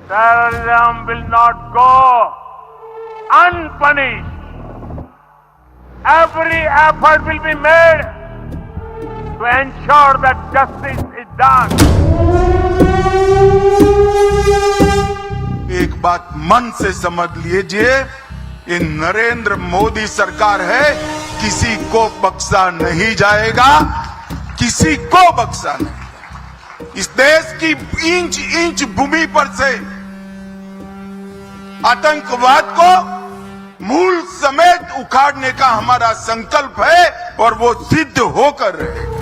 Terrorism will not go unpunished. Every effort will be made to ensure that justice is done. एक बात मन से समझ लीजिए, ये नरेंद्र मोदी सरकार है, किसी को बख्शा नहीं जाएगा, किसी को बख्शा नहीं। इस देश की इंच इंच भूमि पर से आतंकवाद को मूल समेत उखाड़ने का हमारा संकल्प है और वो सिद्ध होकर रहेगा।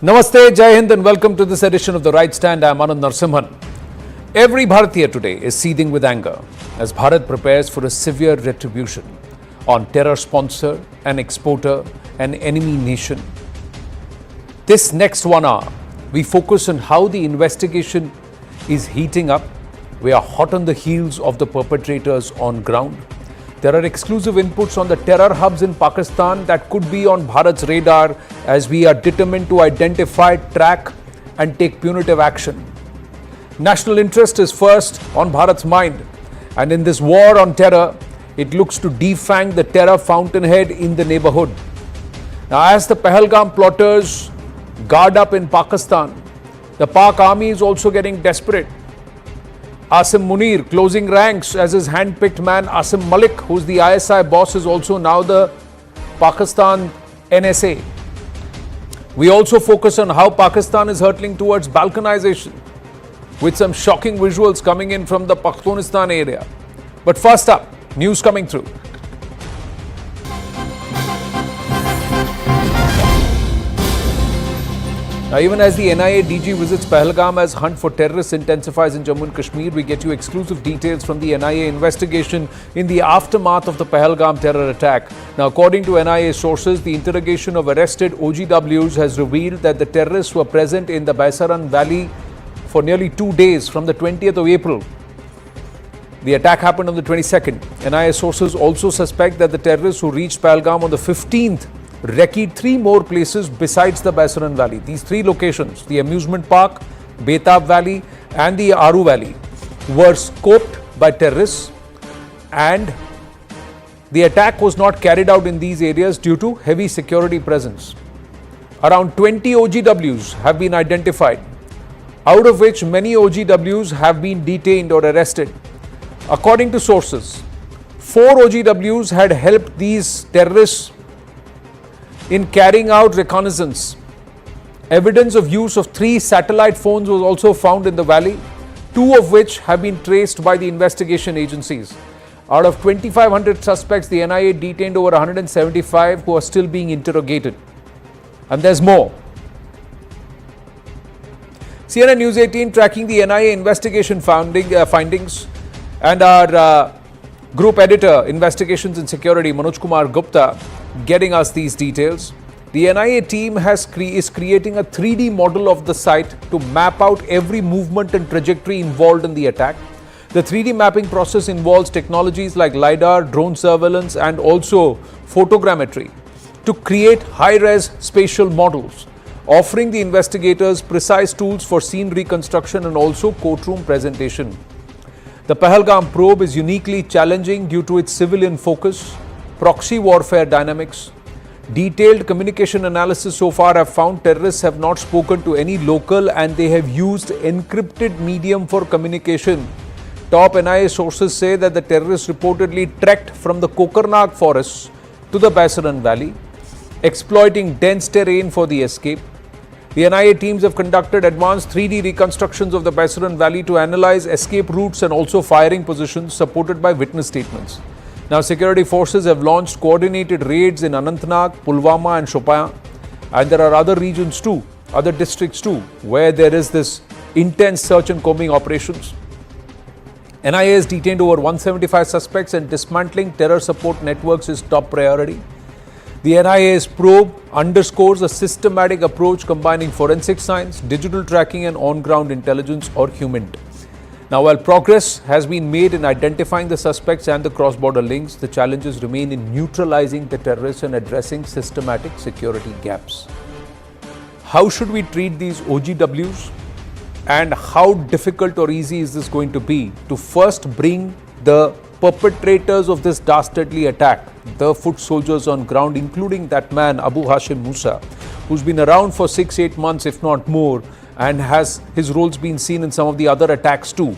Namaste, Jai Hind and welcome to this edition of The Right Stand. I am Anand Narasimhan. Every Bharatiya today is seething with anger as Bharat prepares for a severe retribution on terror sponsor and exporter and enemy nation. This next 1 hour, we focus on how the investigation is heating up. We are hot on the heels of the perpetrators on ground. There are exclusive inputs on the terror hubs in Pakistan that could be on Bharat's radar as we are determined to identify, track and take punitive action. National interest is first on Bharat's mind, and in this war on terror, it looks to defang the terror fountainhead in the neighborhood. Now, as the Pahalgam plotters guard up in Pakistan, the Pak army is also getting desperate. Asim Munir closing ranks as his hand-picked man Asim Malik, who's the ISI boss, is also now the Pakistan NSA. We also focus on how Pakistan is hurtling towards balkanization with some shocking visuals coming in from the Pakistan area. But first up, news coming through. Now, even as the NIA DG visits Pahalgam as hunt for terrorists intensifies in Jammu and Kashmir, we get you exclusive details from the NIA investigation in the aftermath of the Pahalgam terror attack. Now, according to NIA sources, the interrogation of arrested OGWs has revealed that the terrorists were present in the Baisaran Valley for nearly 2 days from the 20th of April. The attack happened on the 22nd. NIA sources also suspect that the terrorists who reached Pahalgam on the 15th recceed 3 more places besides the Baisaran Valley. These 3 locations, the amusement park, Betab Valley and the Aru Valley, were scoped by terrorists, and the attack was not carried out in these areas due to heavy security presence. Around 20 OGWs have been identified, out of which many OGWs have been detained or arrested. According to sources, 4 OGWs had helped these terrorists in carrying out reconnaissance. Evidence of use of 3 satellite phones was also found in the valley, 2 of which have been traced by the investigation agencies. Out of 2,500 suspects, the NIA detained over 175 who are still being interrogated. And there's more. CNN News 18 tracking the NIA investigation findings, and our Group Editor, Investigations and Security, Manoj Kumar Gupta, getting us these details. The NIA team is creating a 3D model of the site to map out every movement and trajectory involved in the attack. The 3D mapping process involves technologies like LiDAR, drone surveillance and also photogrammetry to create high-res spatial models, offering the investigators precise tools for scene reconstruction and also courtroom presentation. The Pahalgam probe is uniquely challenging due to its civilian focus, proxy warfare dynamics. Detailed communication analysis so far have found terrorists have not spoken to any local and they have used encrypted medium for communication. Top NIA sources say that the terrorists reportedly trekked from the Kokarnag forests to the Baisaran Valley, exploiting dense terrain for the escape. The NIA teams have conducted advanced 3D reconstructions of the Baisaran Valley to analyze escape routes and also firing positions supported by witness statements. Now, security forces have launched coordinated raids in Anantnag, Pulwama and Shopian, and there are other regions too other districts too, where there is this intense search and combing operations. NIA has detained over 175 suspects and dismantling terror support networks is top priority. The NIA's probe underscores a systematic approach combining forensic science, digital tracking and on-ground intelligence or HUMINT. Now, while progress has been made in identifying the suspects and the cross-border links, the challenges remain in neutralizing the terrorists and addressing systematic security gaps. How should we treat these OGWs? And how difficult or easy is this going to be to first bring the perpetrators of this dastardly attack, the foot soldiers on ground, including that man Abu Hashim Musa, who's been around for 6-8 months, if not more, and has his roles been seen in some of the other attacks too.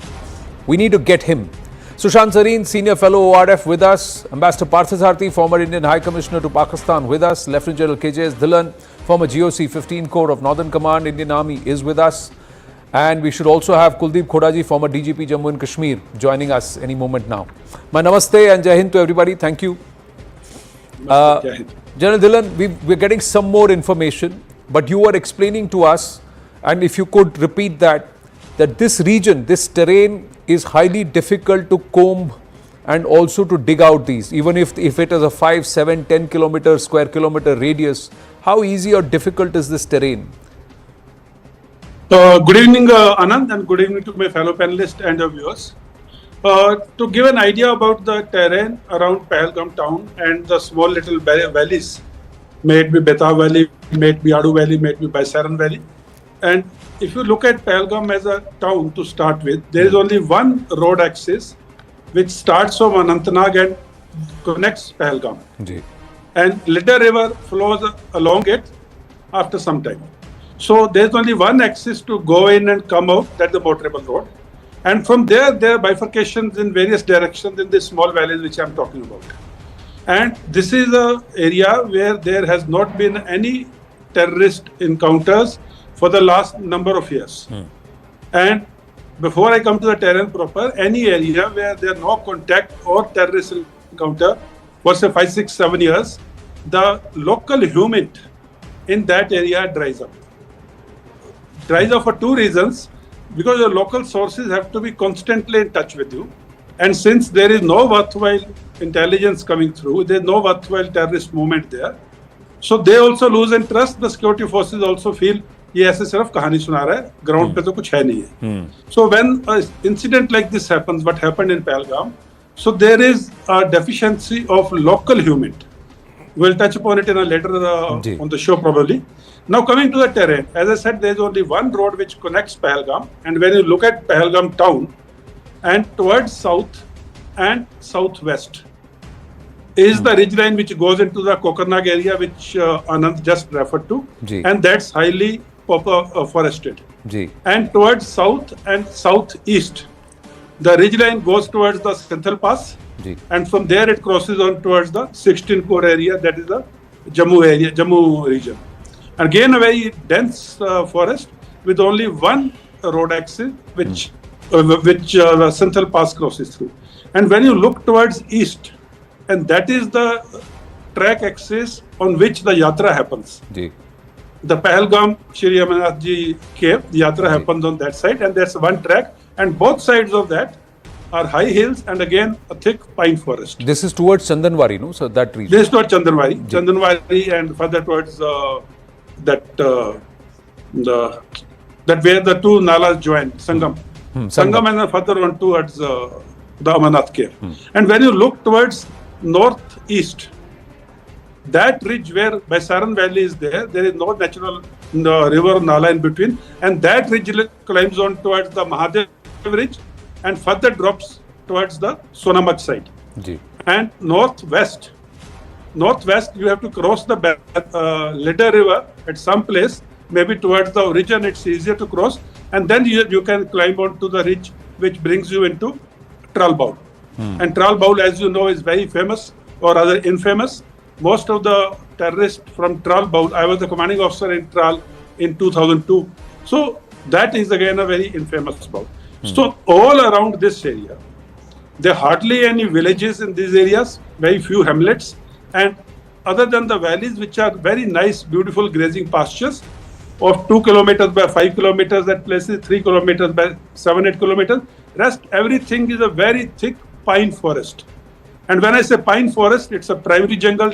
We need to get him. Sushant Sareen, Senior Fellow ORF with us. Ambassador Parthasarathy, former Indian High Commissioner to Pakistan with us. Lieutenant General KJS Dhillon, former GOC 15 Corps of Northern Command, Indian Army is with us. And we should also have Kuldeep Khodaji, former DGP Jammu and Kashmir, joining us any moment now. My namaste and Jai Hind to everybody. Thank you. General Dhillon, we're getting some more information, but you were explaining to us, and if you could repeat that this region, this terrain is highly difficult to comb and also to dig out these, even if it is a 5, 7, 10 square kilometer radius. How easy or difficult is this terrain? Good evening, Anand, and good evening to my fellow panelists and viewers. To give an idea about the terrain around Pahalgam town and the small little valleys, may it be Betab Valley, may it be Aru Valley, may it be Baisaran Valley. And if you look at Pahalgam as a town to start with, there is only one road axis which starts from Anantnag and connects Pahalgam. And Lidder River flows along it after some time. So there's only one axis to go in and come out, that's the motorable road. And from there are bifurcations in various directions in the small valleys which I'm talking about. And this is an area where there has not been any terrorist encounters for the last number of years. And before I come to the terrain proper, any area where there are no contact or terrorist encounter for say 5, 6, 7 years, the local HUMINT in that area dries up. Dries up for two reasons. Because your local sources have to be constantly in touch with you. And since there is no worthwhile intelligence coming through, there is no worthwhile terrorist movement there. So they also lose interest. The security forces also feel, ये ऐसे सिर्फ कहानी सुना रहा है, ground पे तो कुछ है नहीं है. So when an incident like this happens, what happened in Pahalgam, so there is a deficiency of local HUMINT. We'll touch upon it in a later on the show probably. Now coming to the terrain, as I said, there is only one road which connects Pahalgam, and when you look at Pahalgam town and towards south and southwest is the ridgeline which goes into the Kokarnag area which Anand just referred to, and that's highly forested. And towards south and southeast, the ridgeline goes towards the Central Pass, and from there it crosses on towards the 16 Corps area, that is the Jammu region. Again, a very dense forest with only one road axis which the Central Pass crosses through. And when you look towards east, and that is the track axis on which the yatra happens. The Pahalgam Shri Amarnath Ji cave, the yatra happens on that side, and there's one track, and both sides of that are high hills and again a thick pine forest. This is towards Chandanwari, no? So that region. This is towards Chandanwari, and further towards that where the two nalas join, Sangam. Sangam and further on towards the Amarnath cave. And when you look towards northeast, that ridge where Baisaran Valley is there is no natural river or nala in between, and that ridge climbs on towards the Mahadev ridge and further drops towards the Sonamach side. And northwest you have to cross the Lidder River at some place, maybe towards the origin it's easier to cross, and then you can climb onto the ridge which brings you into Tralbaul. And Tralbaul, as you know, is very famous or rather infamous. Most of the terrorists from Tralbaul, I was the commanding officer in Tral in 2002. So that is again a very infamous spot. So all around this area, there are hardly any villages in these areas, very few hamlets, and other than the valleys which are very nice, beautiful grazing pastures, of 2 kilometers by 5 kilometers at places, 3 kilometers by 7-8 kilometers. Rest everything is a very thick pine forest. And when I say pine forest, it's a primary jungle,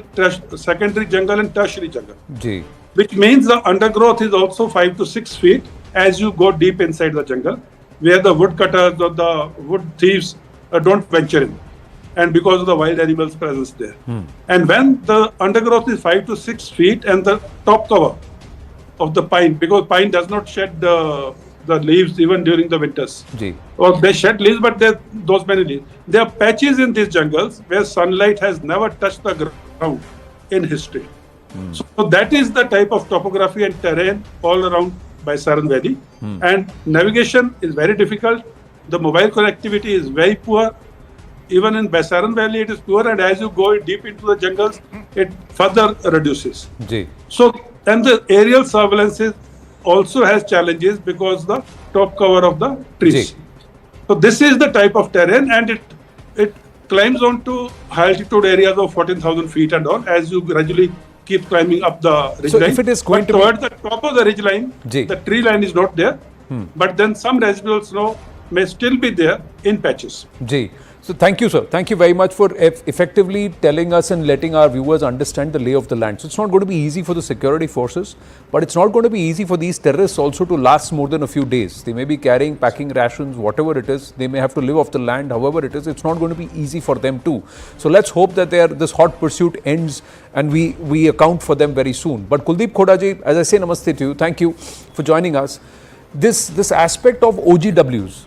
secondary jungle and tertiary jungle. Ji. Which means the undergrowth is also 5 to 6 feet as you go deep inside the jungle, where the woodcutters or the wood thieves don't venture in, and because of the wild animals presence there. And when the undergrowth is 5 to 6 feet and the top cover of the pine, because pine does not shed the leaves even during the winters. Ji. Or they shed leaves, but those many leaves. There are patches in these jungles where sunlight has never touched the ground in history. So that is the type of topography and terrain all around Baisaran Valley. And navigation is very difficult. The mobile connectivity is very poor. Even in Baisaran Valley, it is poor. And as you go deep into the jungles, it further reduces. Ji. So, and the aerial surveillance also has challenges because the top cover of the trees. Ji. So this is the type of terrain, and it climbs onto high altitude areas of 14,000 feet and all as you gradually keep climbing up the ridgeline. So if it is going to towards the top of the ridgeline, Ji. the tree line is not there, but then some residual snow may still be there in patches. Ji. So thank you, sir. Thank you very much for effectively telling us and letting our viewers understand the lay of the land. So it's not going to be easy for the security forces, but it's not going to be easy for these terrorists also to last more than a few days. They may be carrying packing rations, whatever it is. They may have to live off the land, however it is. It's not going to be easy for them too. So let's hope that this hot pursuit ends and we account for them very soon. But Kuldeep Khoda ji, as I say namaste to you, thank you for joining us. This aspect of OGWs,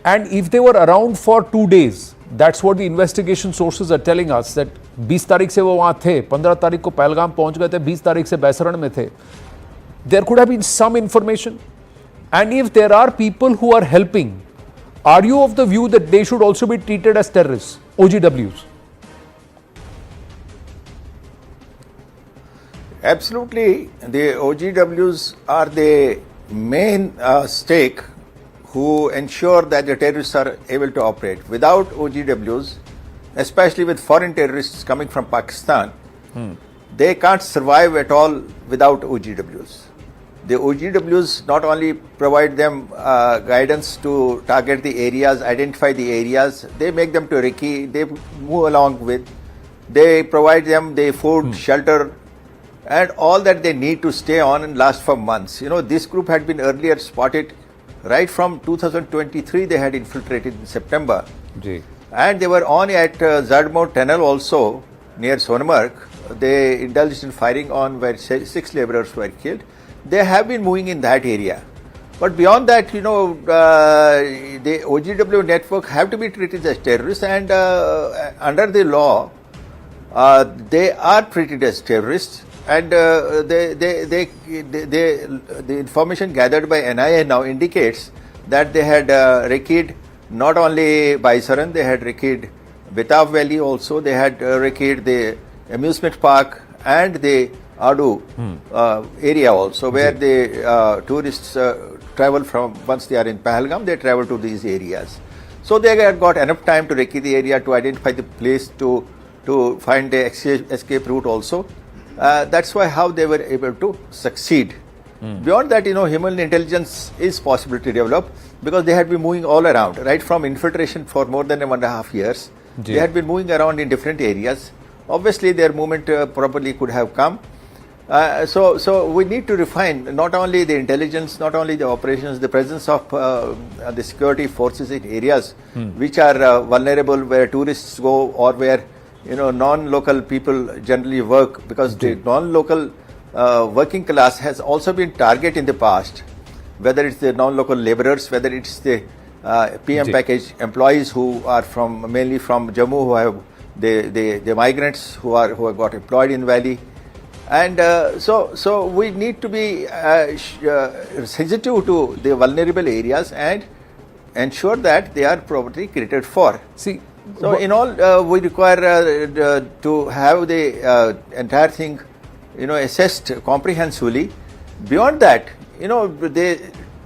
and if they were around for 2 days, that's what the investigation sources are telling us, that 20 तारीख से वो वहाँ थे, 15 तारीख को पहलगाम पहुँच गए थे, 20 तारीख से बैसरण में थे. There could have been some information. And if there are people who are helping, are you of the view that they should also be treated as terrorists, OGWs? Absolutely. The OGWs are the main stake who ensure that the terrorists are able to operate. Without OGWs, especially with foreign terrorists coming from Pakistan, they can't survive at all without OGWs. The OGWs not only provide them guidance to target the areas, identify the areas, they make them to recce, they move along with, they provide them the food, shelter, and all that they need to stay on and last for months. You know, this group had been earlier spotted. Right from 2023, they had infiltrated in September. Ji. And they were on at Zardmore Tunnel also, near Sonamarg. They indulged in firing on where 6 laborers were killed. They have been moving in that area. But beyond that, you know, the OGW network have to be treated as terrorists, and under the law, they are treated as terrorists. And the information gathered by NIA now indicates that they had recceed not only Baisaran, they had recceed Betab Valley also, they had recceed the amusement park and the Aru area also, where the tourists travel from. Once they are in Pahalgam, they travel to these areas. So they had got enough time to recce the area, to identify the place, to find the escape route also. That's why how they were able to succeed. Beyond that, you know, human intelligence is possible to develop, because they had been moving all around, right from infiltration for more than 1.5 years. They had been moving around in different areas. Obviously, their movement probably could have come. So we need to refine not only the intelligence, not only the operations, the presence of the security forces in areas which are vulnerable, where tourists go or where, you know, non-local people generally work, because the non-local working class has also been target in the past, whether it's the non-local laborers, whether it's the PM package employees who are mainly from Jammu, who have the migrants who have got employed in Valley. And so we need to be sensitive to the vulnerable areas and ensure that they are properly catered for. See, so in all, we require to have the entire thing, you know, assessed comprehensively. Beyond that, you know, the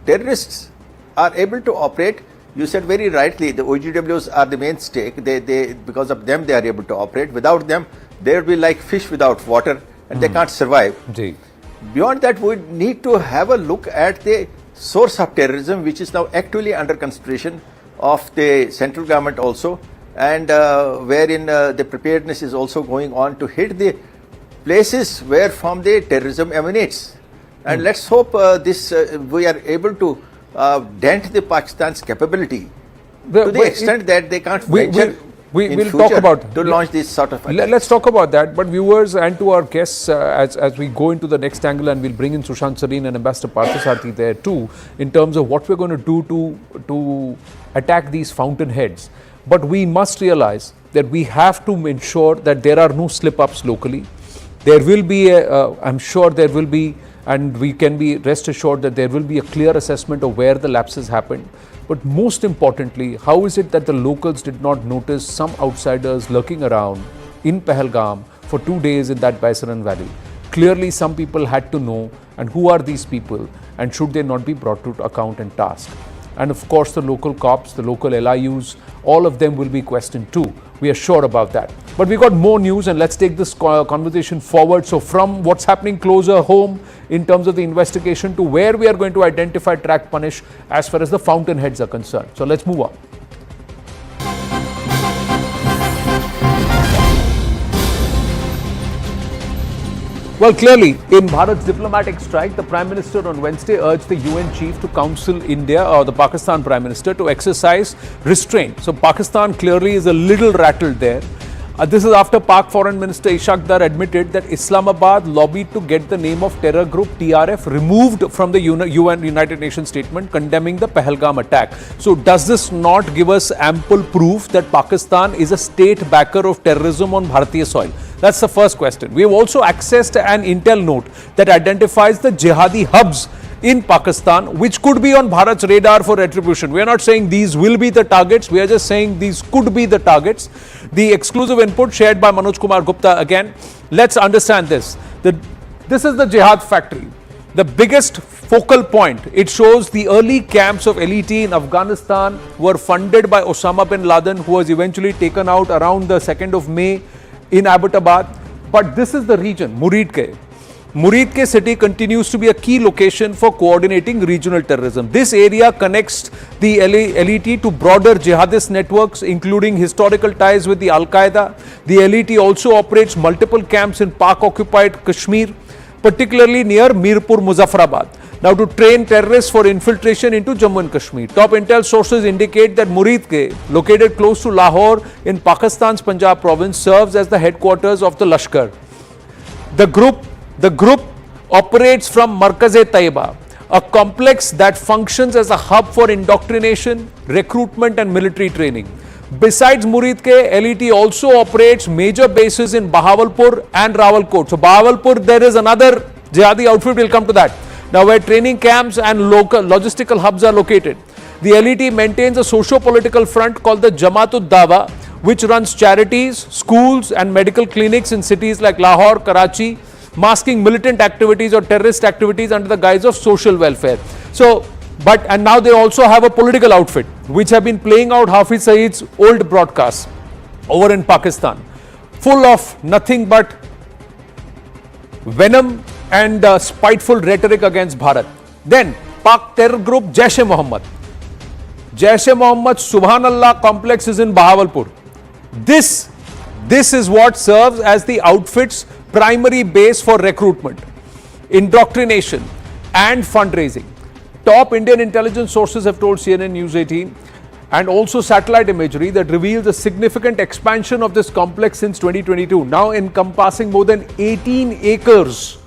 terrorists are able to operate. You said very rightly, the OGWs are the main stake. They because of them they are able to operate. Without them, they will be like fish without water, and they can't survive. Ji. Beyond that, we need to have a look at the source of terrorism, which is now actually under consideration of the central government also, and wherein the preparedness is also going on to hit the places where from the terrorism emanates. And let's hope we are able to dent the Pakistan's capability to the extent that they can't venture in we'll future talk about to launch this sort of attacks. Let's talk about that. But viewers and to our guests, as we go into the next angle, and we'll bring in Sushant Sareen and Ambassador Parthasarathi there too, in terms of what we're going to do to attack these fountainheads. But we must realize that we have to ensure that there are no slip-ups locally. There will be, I'm sure there will be, and we can be rest assured that there will be a clear assessment of where the lapses happened. But most importantly, how is it that the locals did not notice some outsiders lurking around in Pahalgam for 2 days in that Baisaran Valley? Clearly, some people had to know, and who are these people, and should they not be brought to account and tasked? And of course, the local cops, the local LIUs, all of them will be questioned too. We are sure about that. But we got more news, and let's take this conversation forward. So from what's happening closer home in terms of the investigation to where we are going to identify, track, punish as far as the fountainheads are concerned. So let's move on. Well, clearly, in Bharat's diplomatic strike, the Prime Minister on Wednesday urged the UN chief to counsel India, or the Pakistan Prime Minister, to exercise restraint. So Pakistan clearly is a little rattled there. This is after Pak Foreign Minister Ishaq Dar admitted that Islamabad lobbied to get the name of terror group TRF removed from the UN United Nations statement condemning the Pahalgam attack. So does this not give us ample proof that Pakistan is a state backer of terrorism on Bharatiya soil? That's the first question. We have also accessed an intel note that identifies the jihadi hubs in Pakistan, which could be on Bharat's radar for retribution. We are not saying these will be the targets. We are just saying these could be the targets. The exclusive input shared by Manoj Kumar Gupta again. Let's understand this. This is the jihad factory. The biggest focal point. It shows the early camps of LET in Afghanistan were funded by Osama bin Laden, who was eventually taken out around the 2nd of May in Abbottabad. But this is the region, Muridke. Muridke city continues to be a key location for coordinating regional terrorism. This area connects the LET to broader jihadist networks, including historical ties with the Al-Qaeda. The LET also operates multiple camps in Pak-occupied Kashmir, particularly near Mirpur, Muzaffarabad. Now, to train terrorists for infiltration into Jammu and Kashmir. Top intel sources indicate that Muridke, located close to Lahore in Pakistan's Punjab province, serves as the headquarters of the Lashkar. The group operates from Markaz-e-Taiba, a complex that functions as a hub for indoctrination, recruitment and military training. Besides Muridke, LET also operates major bases in Bahawalpur and Rawalkot. So Bahawalpur, there is another jihadi outfit, we'll come to that. Now, where training camps and local logistical hubs are located. The LET maintains a socio-political front called the Jamaat-ud-Dawa, which runs charities, schools and medical clinics in cities like Lahore, Karachi, masking militant activities or terrorist activities under the guise of social welfare. So, and now they also have a political outfit, which have been playing out Hafiz Saeed's old broadcasts over in Pakistan, full of nothing but venom and spiteful rhetoric against Bharat. Then, Pak terror group Jaish-e-Mohammed. Jaish-e-Mohammed Subhanallah complex is in Bahawalpur. This is what serves as the outfit's primary base for recruitment, indoctrination and fundraising. Top Indian intelligence sources have told CNN News18 and also satellite imagery that reveals a significant expansion of this complex since 2022, now encompassing more than 18 acres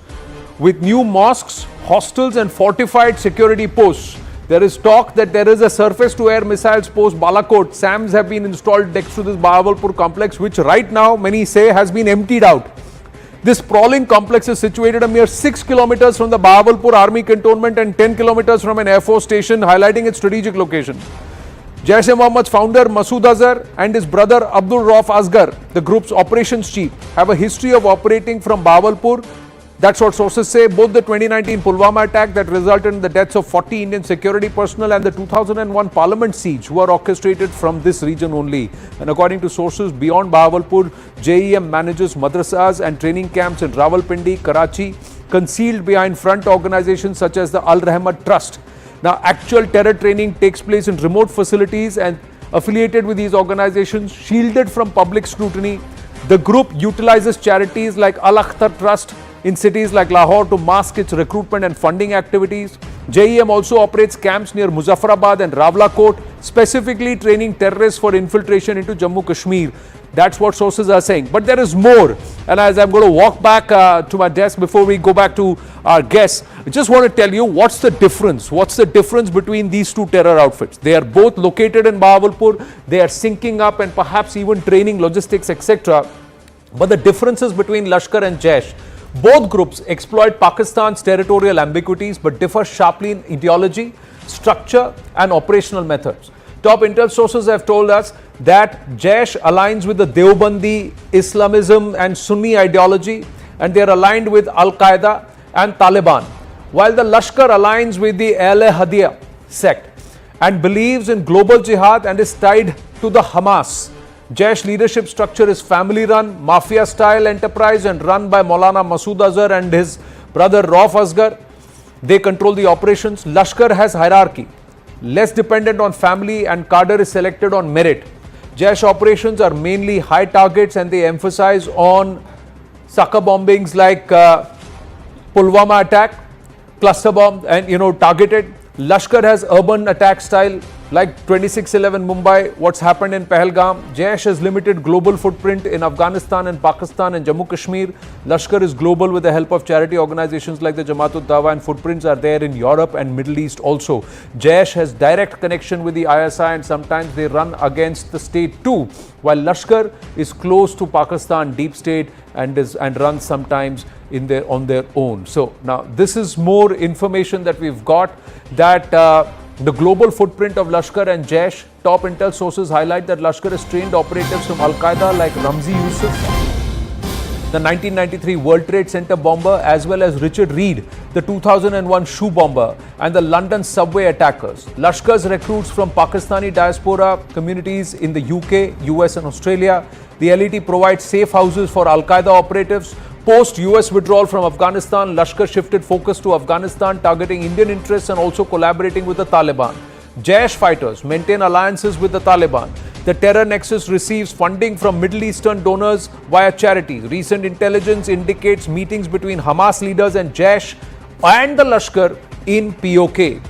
with new mosques, hostels and fortified security posts. There is talk that there is a surface-to-air missiles post Balakot. SAMs have been installed next to this Bahawalpur complex, which right now many say has been emptied out. This sprawling complex is situated a mere 6 kilometers from the Bahawalpur army cantonment and 10 kilometers from an air force station, highlighting its strategic location. Jaish-e-Mohammed's founder Masood Azhar and his brother Abdul Rauf Asghar, the group's operations chief, have a history of operating from Bahawalpur. That's what sources say. Both the 2019 Pulwama attack that resulted in the deaths of 40 Indian security personnel and the 2001 parliament siege were orchestrated from this region only. And according to sources beyond Bahawalpur, JEM manages madrasas and training camps in Rawalpindi, Karachi concealed behind front organizations such as the Al Rahmat Trust. Now, actual terror training takes place in remote facilities and affiliated with these organizations, shielded from public scrutiny. The group utilizes charities like Al Akhtar Trust in cities like Lahore to mask its recruitment and funding activities. JEM also operates camps near Muzaffarabad and Rawalakot, specifically training terrorists for infiltration into Jammu Kashmir. That's what sources are saying. But there is more. And as I'm going to walk back to my desk before we go back to our guests, I just want to tell you what's the difference. What's the difference between these two terror outfits? They are both located in Bahawalpur. They are syncing up and perhaps even training logistics, etc. But the differences between Lashkar and Jaish, both groups exploit Pakistan's territorial ambiguities but differ sharply in ideology, structure and operational methods. Top intel sources have told us that Jaish aligns with the Deobandi Islamism and Sunni ideology, and they are aligned with Al-Qaeda and Taliban, while the Lashkar aligns with the Ahl-e-Hadith sect and believes in global jihad and is tied to the Hamas. Jaish leadership structure is family-run, mafia-style enterprise and run by Maulana Masood Azhar and his brother Rauf Asghar. They control the operations. Lashkar has hierarchy, less dependent on family, and cadre is selected on merit. Jaish operations are mainly high targets and they emphasize on sucker bombings like Pulwama attack, cluster bomb and targeted. Lashkar has urban attack style like 26/11 Mumbai, what's happened in Pahalgam. Jaish has limited global footprint in Afghanistan and Pakistan and Jammu Kashmir. Lashkar is global with the help of charity organizations like the Jamaat-ud-Dawa, and footprints are there in Europe and Middle East also. Jaish has direct connection with the ISI and sometimes they run against the state too, while Lashkar is close to Pakistan deep state and runs sometimes on their own. So now this is more information that we've got, that the global footprint of Lashkar and Jaish. Top intel sources highlight that Lashkar has trained operatives from Al-Qaeda like Ramzi Yusuf, the 1993 World Trade Center bomber, as well as Richard Reed, the 2001 shoe bomber, and the London subway attackers. Lashkar's recruits from Pakistani diaspora communities in the UK, US and Australia. The LET provides safe houses for Al-Qaeda operatives. Post-US withdrawal from Afghanistan, Lashkar shifted focus to Afghanistan, targeting Indian interests and also collaborating with the Taliban. Jaish fighters maintain alliances with the Taliban. The terror nexus receives funding from Middle Eastern donors via charities. Recent intelligence indicates meetings between Hamas leaders and Jaish and the Lashkar in POK.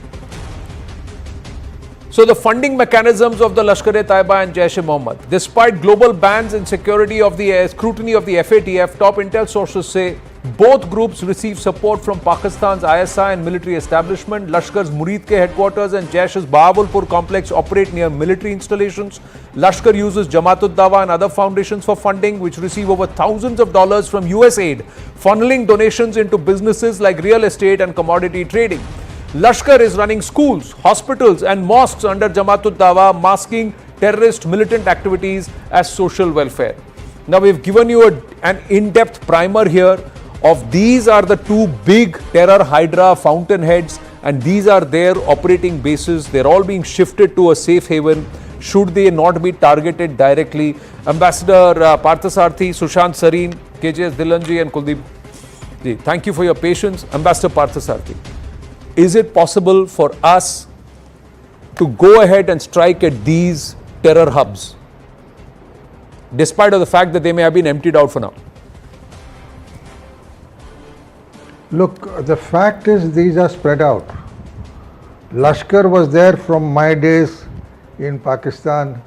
So the funding mechanisms of the Lashkar-e-Taiba and Jaish-e-Mohammed. Despite global bans and scrutiny of the FATF, top intel sources say both groups receive support from Pakistan's ISI and military establishment. Lashkar's Murid Ke headquarters and Jaish's Bahawalpur complex operate near military installations. Lashkar uses Jamaat-ud-Dawa and other foundations for funding, which receive over thousands of dollars from US aid, funneling donations into businesses like real estate and commodity trading. Lashkar is running schools, hospitals and mosques under Jamaat-ud-Dawa, masking terrorist militant activities as social welfare. Now we've given you an in-depth primer here of these are the two big terror hydra fountainheads, and these are their operating bases. They're all being shifted to a safe haven should they not be targeted directly. Ambassador Parthasarthi, Sushant Sareen, KJS Dilanji and Kuldeep ji, thank you for your patience. Ambassador Parthasarthi, is it possible for us to go ahead and strike at these terror hubs, despite of the fact that they may have been emptied out for now? Look, the fact is these are spread out. Lashkar was there from my days in Pakistan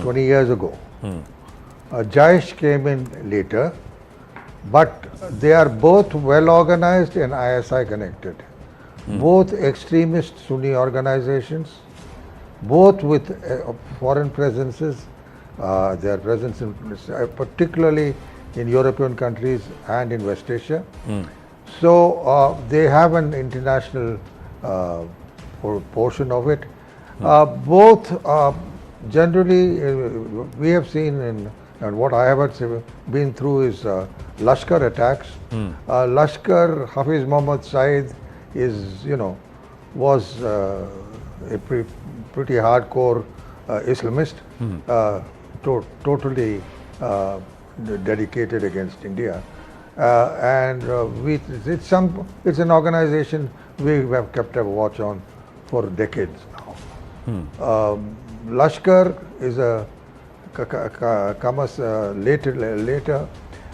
20 years ago. Jaish came in later, but they are both well organized and ISI connected. Both extremist Sunni organizations, both with foreign presences, their presence in, particularly in European countries and in West Asia. So they have an international portion of it. Both generally we have seen and what I have been through is Lashkar attacks. Lashkar, Hafiz Muhammad Saeed is, was a pretty hardcore Islamist, totally dedicated against India. It's an organization we have kept a watch on for decades now. Lashkar is comes later,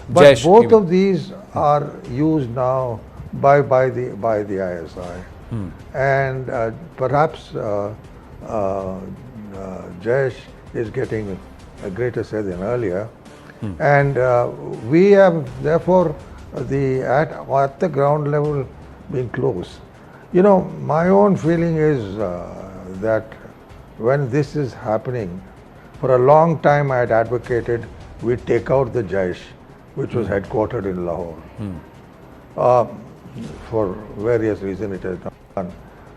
but Jaish, both even. of these are used now by the ISI, and perhaps Jaish is getting a greater say than earlier, and we have therefore at the ground level been close. You know, my own feeling is that when this is happening, for a long time I had advocated we take out the Jaish, which was headquartered in Lahore. For various reasons it has not done.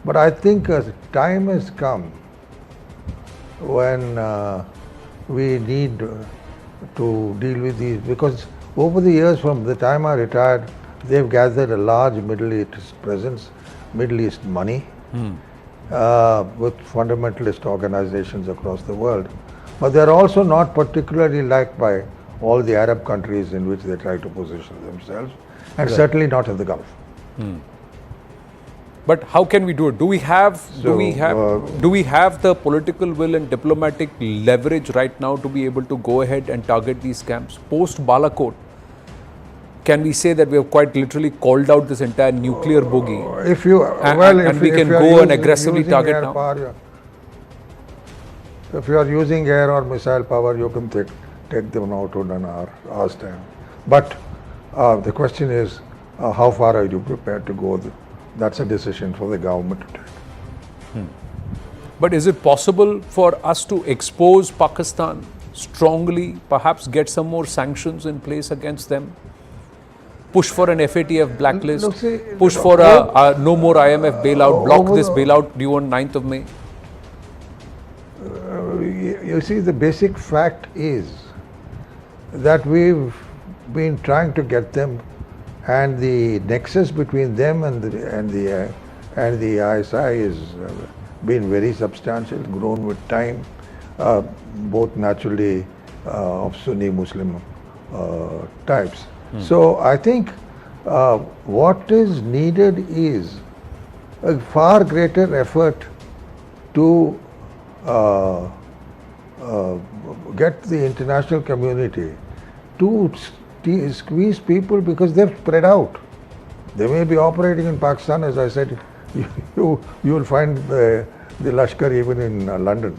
But I think time has come when we need to deal with these, because over the years from the time I retired, they've gathered a large Middle East presence, Middle East money, with fundamentalist organizations across the world. But they're also not particularly liked by all the Arab countries in which they try to position themselves, and certainly not in the Gulf. But how can we do it? Do we have the political will and diplomatic leverage right now to be able to go ahead and target these camps? Post Balakot, can we say that we have quite literally called out this entire nuclear bogey? If you we can go and aggressively target now. Power, if you are using air or missile power, you can take them out in an hour's time. But the question is, how far are you prepared to go? That's a decision for the government to take. But is it possible for us to expose Pakistan strongly, perhaps get some more sanctions in place against them? Push for an FATF blacklist, Look, see, push for a no more IMF bailout, block this bailout due on 9th of May? You see, the basic fact is that we've been trying to get them, and the nexus between them and the ISI has been very substantial, grown with time, both naturally of Sunni Muslim types. So I think what is needed is a far greater effort to get the international community to squeeze people, because they've spread out. They may be operating in Pakistan, as I said, you will find the Lashkar even in London.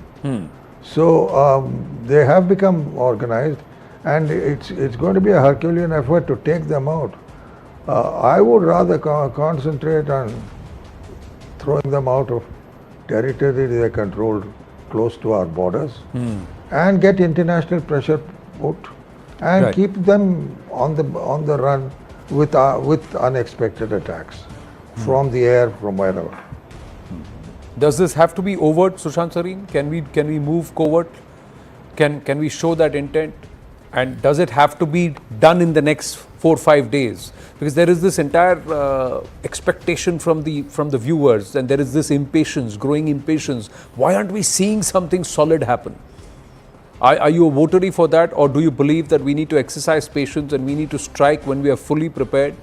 So they have become organized, and it's going to be a Herculean effort to take them out. I would rather concentrate on throwing them out of territory they control close to our borders, and get international pressure put, and keep them on the run with unexpected attacks from the air, from wherever. Does this have to be overt, Sushant Sareen? Can we move covert? Can we show that intent? And does it have to be done in the next 4 or 5 days? Because there is this entire expectation from the viewers, and there is this impatience, growing impatience. Why aren't we seeing something solid happen? Are you a votary for that, or do you believe that we need to exercise patience and we need to strike when we are fully prepared,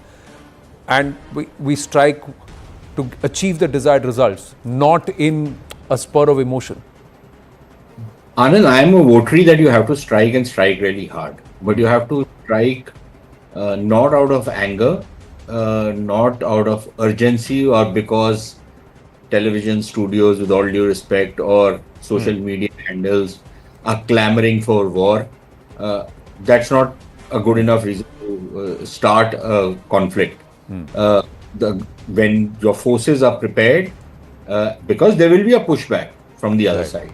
and we strike to achieve the desired results, not in a spur of emotion? Anand, I am a votary that you have to strike, and strike really hard. But you have to strike not out of anger, not out of urgency, or because television studios, with all due respect, or social media handles are clamoring for war. That's not a good enough reason to start a conflict. When your forces are prepared, because there will be a pushback from the other side.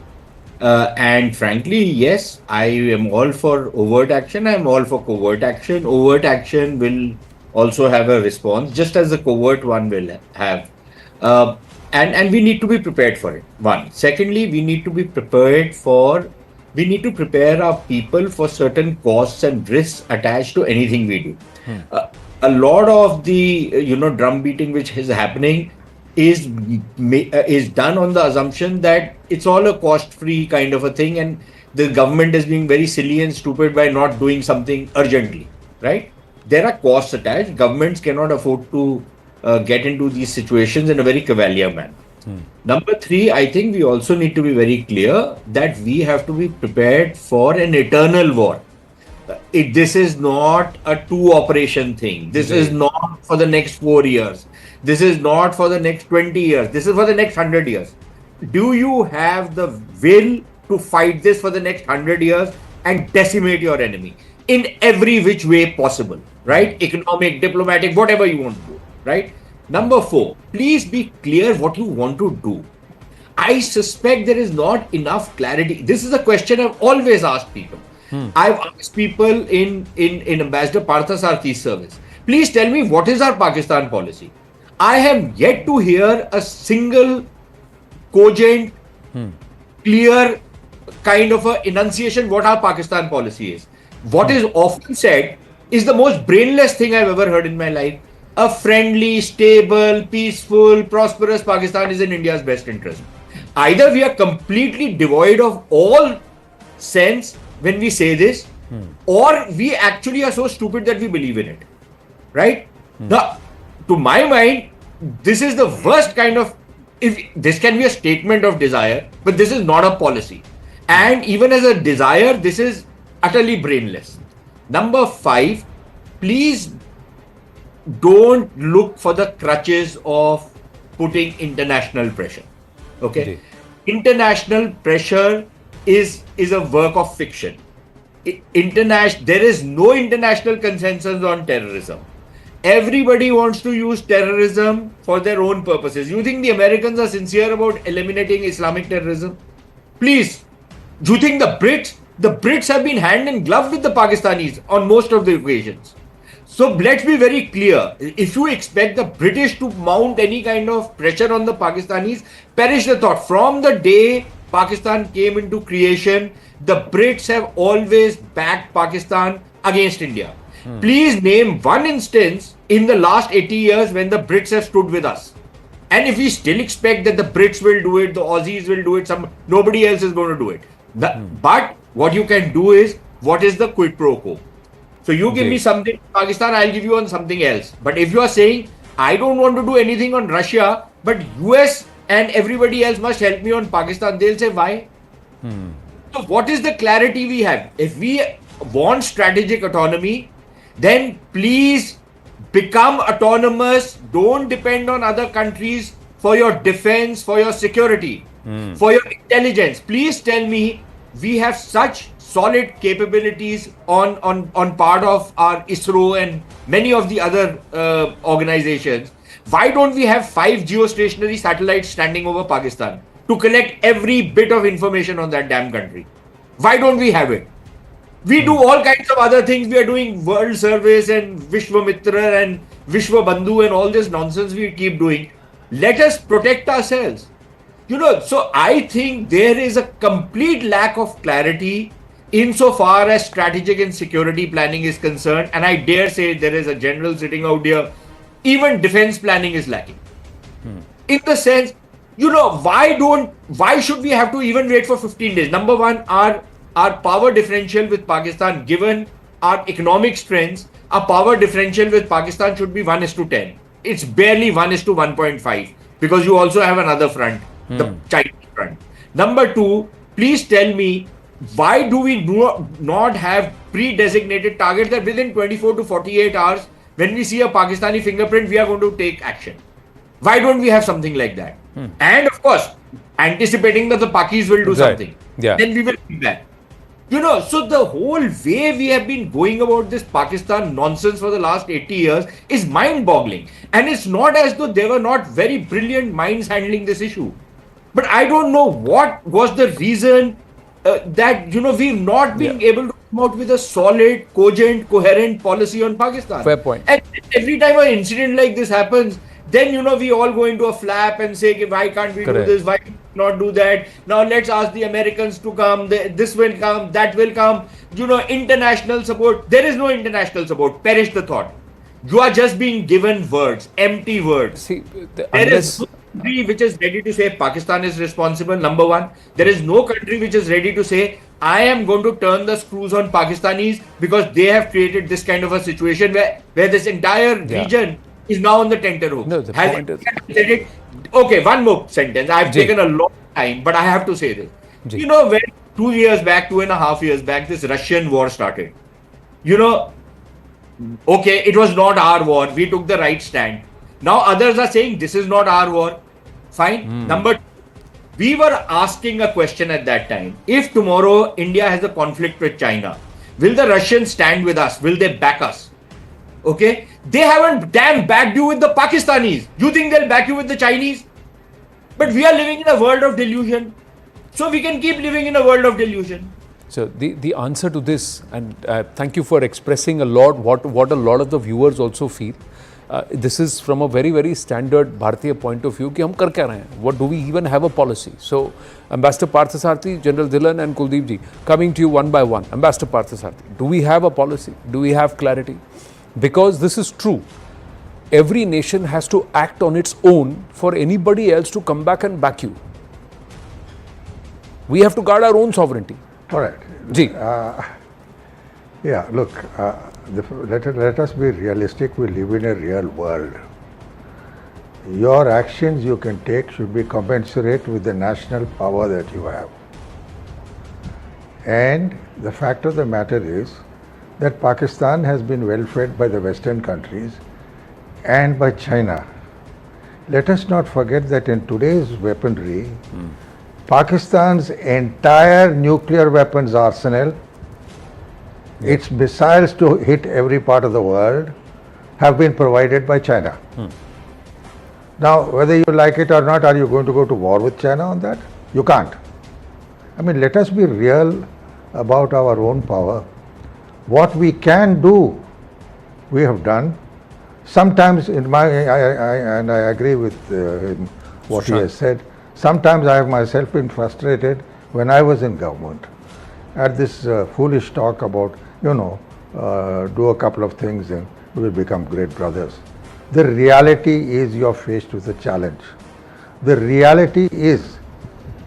And frankly, yes, I am all for overt action. I am all for covert action. Overt action will also have a response, just as the covert one will have. And we need to be prepared for it. One. Secondly, we need to be prepared we need to prepare our people for certain costs and risks attached to anything we do. A lot of the drum beating which is happening is done on the assumption that it's all a cost-free kind of a thing, and the government is being very silly and stupid by not doing something urgently, right? there are costs attached. Governments cannot afford to get into these situations in a very cavalier manner. Number three, I think we also need to be very clear that we have to be prepared for an eternal war. This is not a two-operation thing. This is not for the next 4 years. This is not for the next 20 years. This is for the next 100 years. Do you have the will to fight this for the next 100 years and decimate your enemy in every which way possible, right? Economic, diplomatic, whatever you want to do, right? Number four, please be clear what you want to do. I suspect there is not enough clarity. This is a question I've always asked people. I've asked people in Ambassador Parthasarthi's service, please tell me what is our Pakistan policy. I have yet to hear a single cogent, clear kind of a enunciation what our Pakistan policy is. What is often said is the most brainless thing I've ever heard in my life. A friendly, stable, peaceful, prosperous Pakistan is in India's best interest. Either we are completely devoid of all sense when we say this, or we actually are so stupid that we believe in it, right? Now, to my mind, this is the worst kind of, if this can be a statement of desire, but this is not a policy. And even as a desire, this is utterly brainless. Number five, please don't look for the crutches of putting international pressure. Okay? International pressure is a work of fiction. There is no international consensus on terrorism. Everybody wants to use terrorism for their own purposes. You think the Americans are sincere about eliminating Islamic terrorism? Please, do you think the Brits have been hand in glove with the Pakistanis on most of the occasions? So let's be very clear. If you expect the British to mount any kind of pressure on the Pakistanis, perish the thought. From the day Pakistan came into creation, the Brits have always backed Pakistan against India. Please name one instance in the last 80 years when the Brits have stood with us. And if we still expect that the Brits will do it, the Aussies will do it, nobody else is going to do it. But what you can do is, what is the quid pro quo? So you give me something, Pakistan, I'll give you on something else. But if you are saying, I don't want to do anything on Russia, but US and everybody else must help me on Pakistan, they'll say, why? So what is the clarity we have? If we want strategic autonomy, then please become autonomous. Don't depend on other countries for your defense, for your security, for your intelligence. Please tell me, we have such solid capabilities on part of our ISRO and many of the other organizations. Why don't we have 5 geostationary satellites standing over Pakistan to collect every bit of information on that damn country? Why don't we have it? We do all kinds of other things. We are doing World Service and Vishwamitra and Vishwabandhu and all this nonsense we keep doing. Let us protect ourselves. So I think there is a complete lack of clarity insofar as strategic and security planning is concerned. And I dare say there is a general sitting out here. Even defense planning is lacking. In the sense, why should we have to even wait for 15 days? Number one, our power differential with Pakistan, given our economic strengths, our power differential with Pakistan should be 1:10. It's barely 1:1.5 because you also have another front, the Chinese front. Number two, please tell me, why do we not have pre-designated targets that within 24 to 48 hours, when we see a Pakistani fingerprint, we are going to take action? Why don't we have something like that? And of course, anticipating that the Pakis will do something, then we will do that. So the whole way we have been going about this Pakistan nonsense for the last 80 years is mind-boggling. And it's not as though there were not very brilliant minds handling this issue. But I don't know what was the reason that, we've not been able to come out with a solid, cogent, coherent policy on Pakistan. Fair point. And every time an incident like this happens, then, we all go into a flap and say, why can't we do this? Why not do that? Now let's ask the Americans to come. This will come, that will come. International support. There is no international support. Perish the thought. You are just being given words, empty words. See, there is no country which is ready to say Pakistan is responsible, number one. There is no country which is ready to say I am going to turn the screws on Pakistanis because they have created this kind of a situation where this entire region is now on the tenterhooks. No, the point is... Okay, one more sentence. I've taken a long time, but I have to say this. You know, when 2.5 years back, this Russian war started, you know, okay, it was not our war. We took the right stand. Now others are saying this is not our war. Fine. Number two, we were asking a question at that time. If tomorrow India has a conflict with China, will the Russians stand with us? Will they back us? Okay. They haven't damn backed you with the Pakistanis. You think they'll back you with the Chinese? But we are living in a world of delusion. So we can keep living in a world of delusion. So the answer to this, and thank you for expressing a lot what a lot of the viewers also feel. This is from a very, very standard Bharatiya point of view कि हम कर क्या रहे हैं? What do we even have a policy? So Ambassador Parthasarathy, General Dhillon and Kuldeep ji, coming to you one by one. Ambassador Parthasarathy, do we have a policy? Do we have clarity? Because this is true. Every nation has to act on its own for anybody else to come back and back you. We have to guard our own sovereignty. All right. Ji. Yeah, look, let us be realistic. We live in a real world. Your actions you can take should be commensurate with the national power that you have. And the fact of the matter is that Pakistan has been well fed by the Western countries and by China. Let us not forget that in today's weaponry, Pakistan's entire nuclear weapons arsenal, its missiles to hit every part of the world, have been provided by China. Now, whether you like it or not, are you going to go to war with China on that? You can't. I mean, let us be real about our own power. What we can do, we have done. Sometimes, and I agree with him, what he has said. Sometimes I have myself been frustrated when I was in government at this foolish talk about, do a couple of things and we will become great brothers. The reality is you are faced with a challenge. The reality is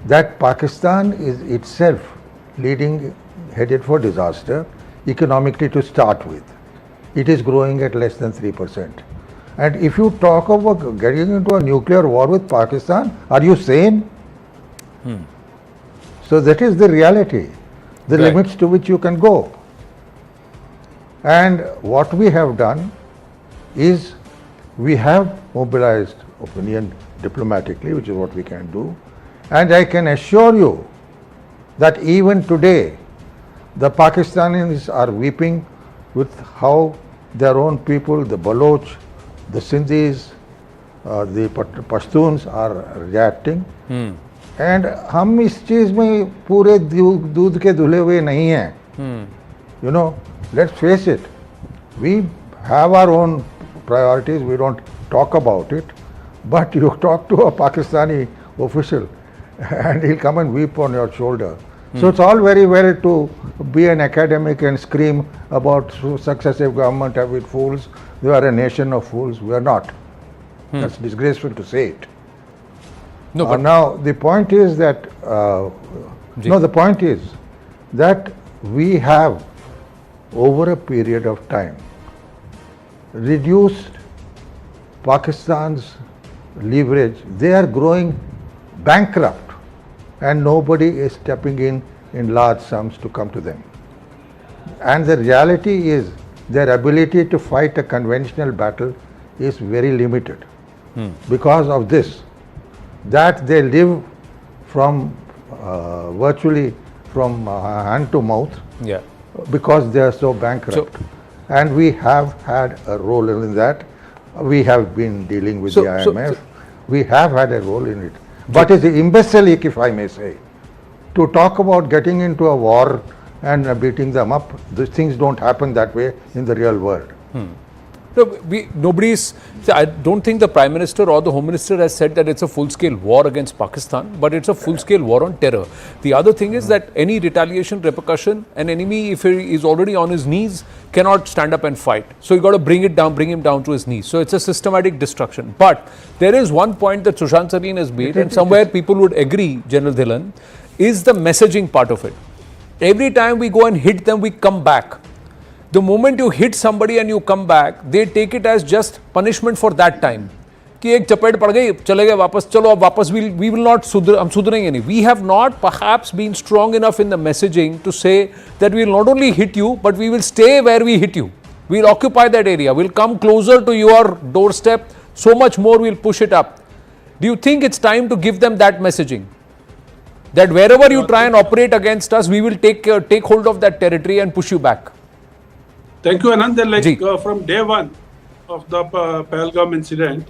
that Pakistan is itself headed for disaster economically to start with. It is growing at less than 3%. And if you talk about getting into a nuclear war with Pakistan, are you sane? So that is the reality, the limits to which you can go. And what we have done is we have mobilized opinion diplomatically, which is what we can do. And I can assure you that even today, the Pakistanis are weeping with how their own people, the Baloch, the Sindhis, the Pashtuns are reacting. And हम इस चीज में पूरे दूध के धुले हुए नहीं हैं. Let's face it. We have our own priorities. We don't talk about it. But you talk to a Pakistani official and he'll come and weep on your shoulder. So it's all very well to be an academic and scream about successive government have been fools. We are a nation of fools. We are not. That's disgraceful to say it. No, but now the point is that the point is that we have over a period of time reduced Pakistan's leverage. They are growing bankrupt and nobody is stepping in large sums to come to them. And the reality is their ability to fight a conventional battle is very limited because of this, that they live from virtually from hand to mouth because they are so bankrupt. And we have had a role in that. We have been dealing with the IMF. We have had a role in it. But it's imbecilic, if I may say, to talk about getting into a war and beating them up. These things don't happen that way in the real world. I don't think the Prime Minister or the Home Minister has said that it's a full-scale war against Pakistan, but it's a full-scale war on terror. The other thing is that any retaliation, repercussion, an enemy, if he is already on his knees, cannot stand up and fight. So you got to bring him down to his knees. So it's a systematic destruction. But there is one point that Sushant Sareen has made, and somewhere people would agree, General Dhillon, is the messaging part of it. Every time we go and hit them, we come back. The moment you hit somebody and you come back, they take it as just punishment for that time. कि एक चपेट पड़ गई, चले गए वापस, चलो अब वापस we will not हम सुधरेंगे नहीं. We have not perhaps been strong enough in the messaging to say that we will not only hit you, but we will stay where we hit you. We will occupy that area. We will come closer to your doorstep. So much more we will push it up. Do you think it's time to give them that messaging? That wherever you try and operate against us, we will take hold of that territory and push you back. Thank you, Anand. From day one of the Pahalgam incident,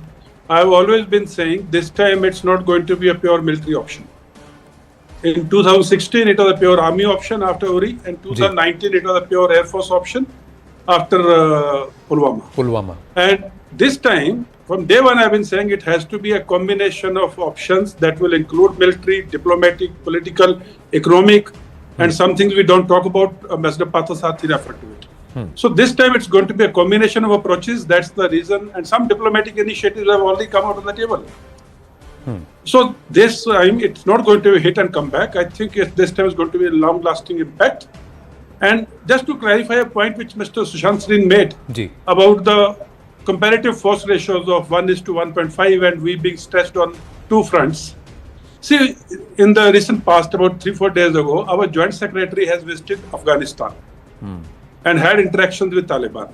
I have always been saying this time it's not going to be a pure military option. In 2016, it was a pure army option after Uri. In 2019, it was a pure Air Force option after Pulwama. And this time, from day one, I've been saying it has to be a combination of options that will include military, diplomatic, political, economic, and some things we don't talk about. Ambassador Parthasarathy referred to it. So this time it's going to be a combination of approaches. That's the reason. And some diplomatic initiatives have already come out on the table. So this time it's not going to be hit and come back. I think this time is going to be a long-lasting impact. And just to clarify a point which Mr. Sushant Srin made about the comparative force ratios of 1:1.5 and we being stretched on two fronts. See, in the recent past, about 3-4 days ago, our Joint Secretary has visited Afghanistan and had interactions with Taliban.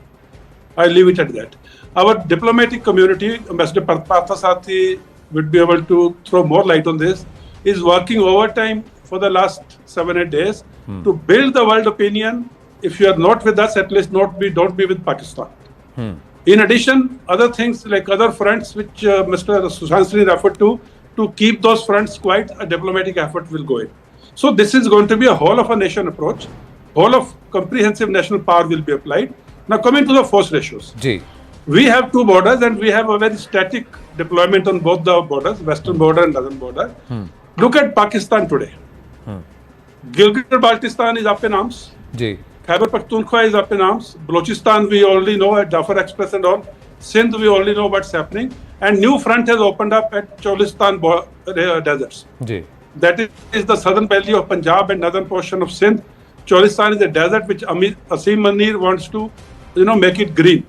I leave it at that. Our diplomatic community, Ambassador Parthasarathy would be able to throw more light on this, is working overtime for the last 7-8 days to build the world opinion. If you are not with us, at least don't be with Pakistan. In addition, other things like other fronts which Mr. Sushant Srin referred to keep those fronts quiet, a diplomatic effort will go in. So this is going to be a whole of a nation approach. Whole of comprehensive national power will be applied. Now coming to the force ratios. We have two borders and we have a very static deployment on both the borders, western border and southern border. Look at Pakistan today. Gilgit-Baltistan is up in arms. Khyber Pakhtunkhwa is up in arms. Balochistan we already know at Dhafar Express and all. Sindh we already know what's happening. And new front has opened up at Cholistan deserts. That is the southern valley of Punjab and northern portion of Sindh. Cholistan is a desert which Asim Munir wants to, make it green.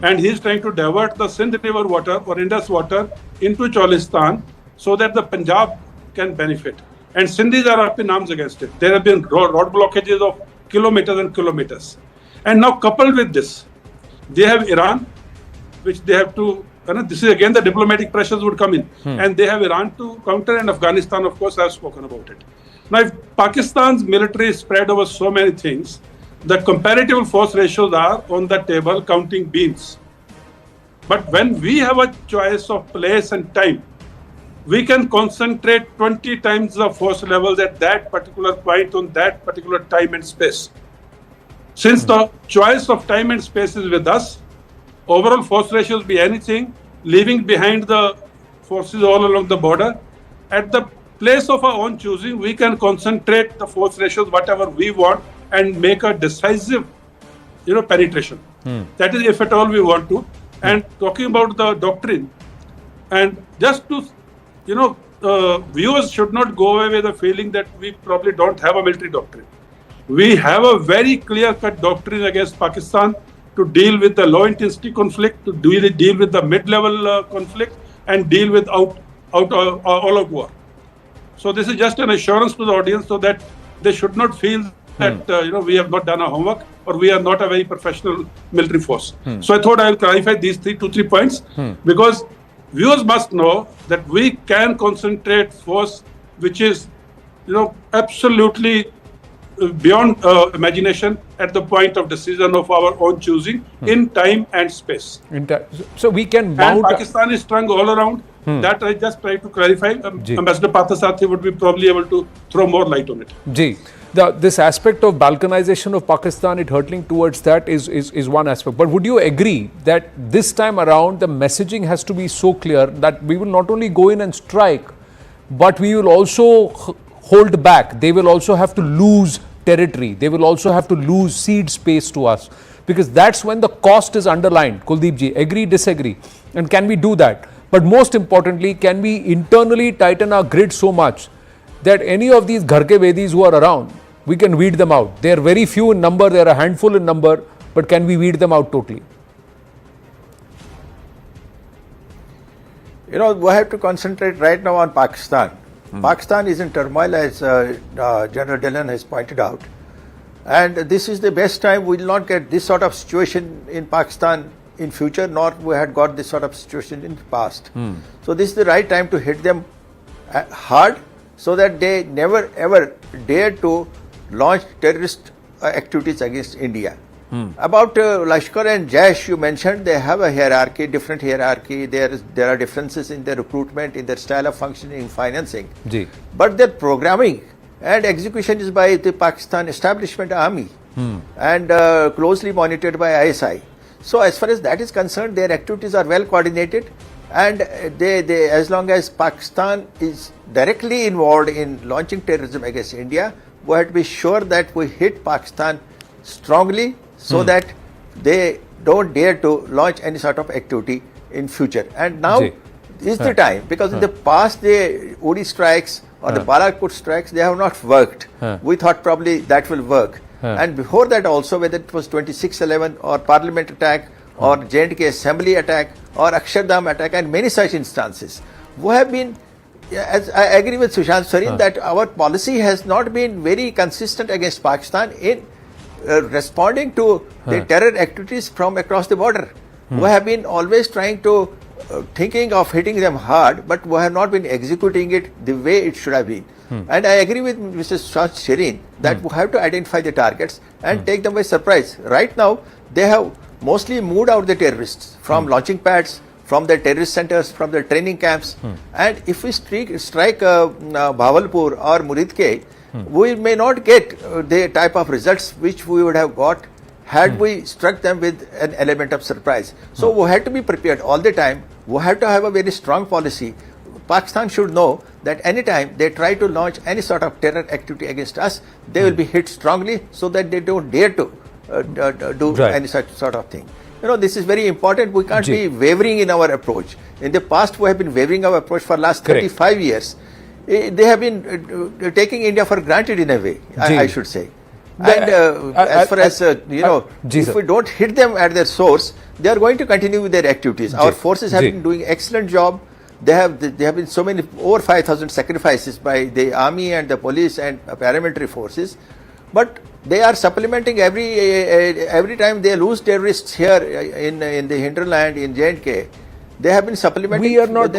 And he's trying to divert the Sindh river water or Indus water into Cholistan so that the Punjab can benefit. And Sindhis are up in arms against it. There have been road blockages of kilometers and kilometers. And now coupled with this, they have Iran, which they have to, this is again the diplomatic pressures would come in. And they have Iran to counter, and Afghanistan, of course, I've spoken about it. Now, if Pakistan's military is spread over so many things, the comparative force ratios are on the table counting beans. But when we have a choice of place and time, we can concentrate 20 times the force levels at that particular point on that particular time and space. Since the choice of time and space is with us, overall force ratios be anything, leaving behind the forces all along the border. At the place of our own choosing, we can concentrate the force ratios whatever we want and make a decisive, penetration. That is if at all we want to. And talking about the doctrine, and just to, viewers should not go away with the feeling that we probably don't have a military doctrine. We have a very clear-cut doctrine against Pakistan to deal with the low-intensity conflict, to deal with the mid-level conflict, and deal with all-out war. So this is just an assurance to the audience so that they should not feel that we have not done our homework or we are not a very professional military force. So I thought I will clarify these 2-3 points because viewers must know that we can concentrate force which is, absolutely beyond imagination at the point of decision of our own choosing in time and space. So we can mount. And Pakistan is strung all around. That I just try to clarify. Ambassador Parthasarathy would be probably able to throw more light on it. This aspect of balkanization of Pakistan, it hurtling towards that is one aspect. But would you agree that this time around the messaging has to be so clear that we will not only go in and strike, but we will also hold back. They will also have to lose territory. They will also have to lose seed space to us, because that's when the cost is underlined. Kuldeep ji, agree, disagree? And can we do that? But most importantly, can we internally tighten our grid so much that any of these Gharke Vedis who are around we can weed them out? They are very few in number, they are a handful in number, but can we weed them out totally? You know, we have to concentrate right now on Pakistan. Pakistan is in turmoil, as General Dillon has pointed out. And this is the best time. We will not get this sort of situation in Pakistan in future, nor we had got this sort of situation in the past. So this is the right time to hit them hard, so that they never ever dare to launch terrorist activities against India. About Lashkar and Jaish, you mentioned they have a hierarchy, different hierarchy. There are differences in their recruitment, in their style of functioning, in financing. But their programming and execution is by the Pakistan establishment army and closely monitored by ISI. So as far as that is concerned, their activities are well coordinated, and they as long as Pakistan is directly involved in launching terrorism against India, we have to be sure that we hit Pakistan strongly, so that they don't dare to launch any sort of activity in future. And now is the time, because in the past the Uri strikes or the Balakot strikes, they have not worked. We thought probably that will work. And before that also, whether it was 26/11 or Parliament attack or J&K Assembly attack or Akshardham attack and many such instances, we have been, as I agree with Sushant Sareen, that our policy has not been very consistent against Pakistan in responding to the terror activities from across the border. We have been always trying to thinking of hitting them hard, but we have not been executing it the way it should have been. And I agree with Mr. Sushant Sareen that we have to identify the targets and take them by surprise. Right now, they have mostly moved out the terrorists from launching pads, from the terrorist centers, from the training camps. And if we strike Bhavalpur or Muridke, we may not get the type of results which we would have got had we struck them with an element of surprise. So we have to be prepared all the time. We have to have a very strong policy. Pakistan should know that anytime they try to launch any sort of terror activity against us, they will be hit strongly, so that they don't dare to do any such sort of thing. You know, this is very important. We can't be wavering in our approach. In the past, we have been wavering our approach for last 35 years. They have been taking India for granted in a way, I should say. And as far as, if we don't hit them at their source, they are going to continue with their activities. Our forces have been doing excellent job. There have been so many, over 5,000 sacrifices by the army and the police and paramilitary forces. But they are supplementing every time they lose terrorists here in the hinterland, in J&K. They have been supplementing. We are not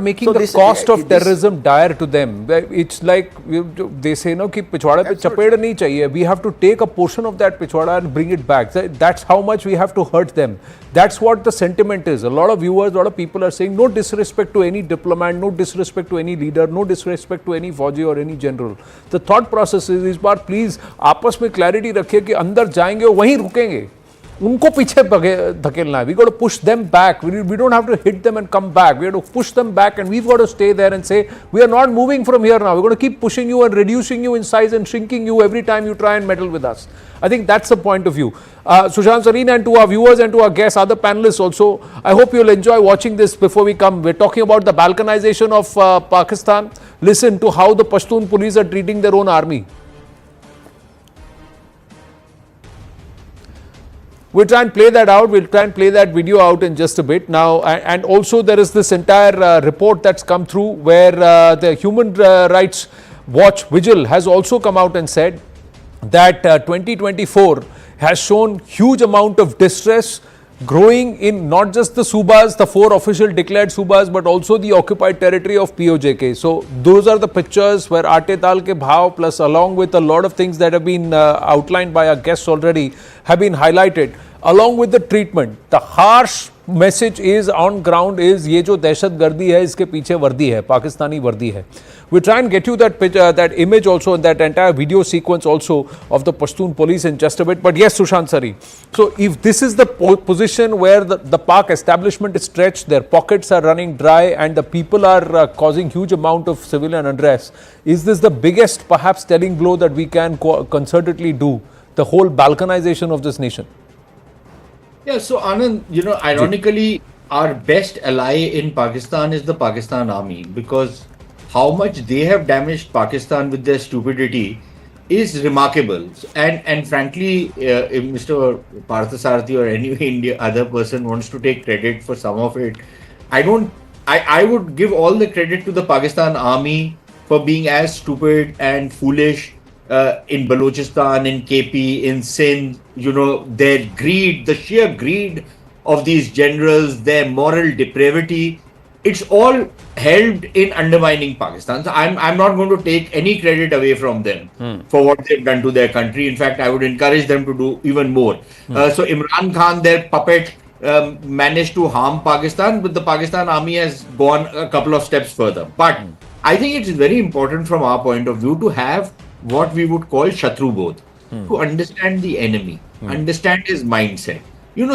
making the cost of terrorism dire to them. It's like they say, no, कि पिछवाड़े पे चपेड़ नहीं चाहिए. We have to take a portion of that पिछवाड़ा and bring it back. That's how much we have to hurt them. That's what the sentiment is. A lot of viewers, a lot of people are saying, no disrespect to any diplomat, no disrespect to any leader, no disrespect to any Fauji or any general. The thought process is इस बार please आपस में clarity रखिए कि अंदर जाएंगे और वहीं रुकेंगे. उनको पीछे धकेलना है. We got to push them back. We don't have to hit them and come back. We have to push them back, and we've got to stay there and say, we are not moving from here now. We're going to keep pushing you and reducing you in size and shrinking you every time you try and meddle with us. I think that's the point of view. Sushant Sareen, and to our viewers and to our guests, other panelists also, I hope you'll enjoy watching this before we come. We're talking about the balkanization of Pakistan. Listen to how the Pashtun police are treating their own army. We'll try and play that out. We'll try and play that video out in just a bit. Now, and also there is this entire report that's come through where the Human Rights Watch Vigil has also come out and said that 2024 has shown huge amount of distress growing in not just the Subas, the 4 official declared Subas, but also the occupied territory of POJK. So those are the pictures where Aate Dal ke bhav, plus along with a lot of things that have been outlined by our guests already, have been highlighted. Along with the treatment, the harsh message is on ground is ये जो दहशतगर्दी है इसके पीछे वर्दी है, पाकिस्तानी वर्दी है. We try and get you that picture, that image also, and that entire video sequence also of the Pashtun police in just a bit. But yes, Sushant Sareen. So if this is the position where the Pak establishment is stretched, their pockets are running dry, and the people are causing huge amount of civilian unrest, is this the biggest perhaps telling blow that we can concertedly do, the whole balkanization of this nation? Yeah, so Anand, ironically, our best ally in Pakistan is the Pakistan army, because how much they have damaged Pakistan with their stupidity is remarkable. And frankly, if Mr. Parthasarathi or any other person wants to take credit for some of it, I would give all the credit to the Pakistan army for being as stupid and foolish in Balochistan, in KP, in Sindh. Their greed, the sheer greed of these generals, their moral depravity, it's all helped in undermining Pakistan. So I'm not going to take any credit away from them for what they've done to their country. In fact, I would encourage them to do even more. So Imran Khan, their puppet, managed to harm Pakistan, but the Pakistan army has gone a couple of steps further. But I think it is very important from our point of view to have what we would call Shatru Bodh, to understand the enemy, understand his mindset.